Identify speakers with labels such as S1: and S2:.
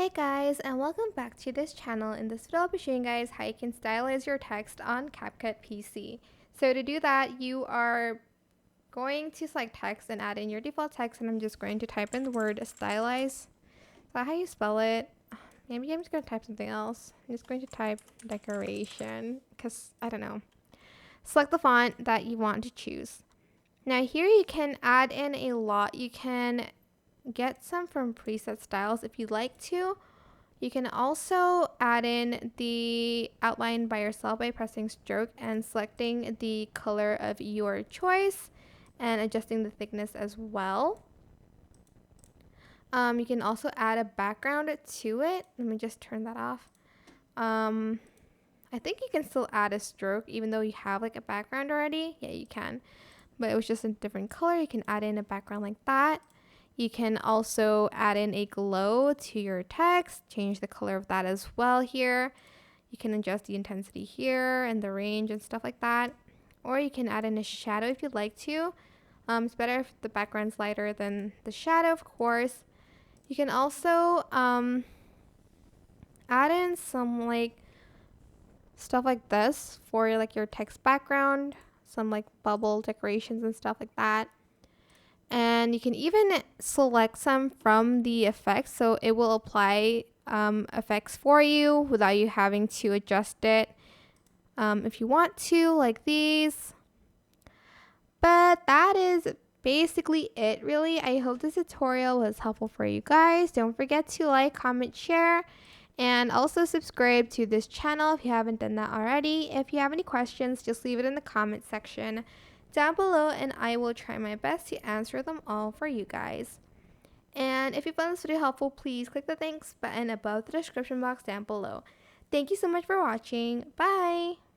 S1: Hey guys, and welcome back to this channel. In this video I'll be showing you guys how you can stylize your text on CapCut PC. So to do that, you are going to select text and add in your default text, and I'm just going to type in the word stylize. Is that how you spell it? Maybe I'm just going to type something else. I'm just going to type decoration because I don't know. Select the font that you want to choose. Now here you can add in a lot. You can get some from preset styles if you'd like to. You can also add in the outline by yourself by pressing stroke and selecting the color of your choice and adjusting the thickness as well. You can also add a background to it. Let me just turn that off. I think you can still add a stroke even though you have like a background already. Yeah, you can, but it was just a different color. You can add in a background like that. You can also add in a glow to your text, change the color of that as well here. You can adjust the intensity here and the range and stuff like that. Or you can add in a shadow if you'd like to. It's better if the background's lighter than the shadow, of course. You can also add in some like stuff like this for like your text background, some like bubble decorations and stuff like that. And you can even select some from the effects, so it will apply effects for you without you having to adjust it if you want to, like these. But that is basically it, really. I hope this tutorial was helpful for you guys. Don't forget to like, comment, share, and also subscribe to this channel if you haven't done that already. If you have any questions, just leave it in the comment section down below and I will try my best to answer them all for you guys. And if you found this video helpful, please click the thanks button above the description box down below. Thank you so much for watching. Bye!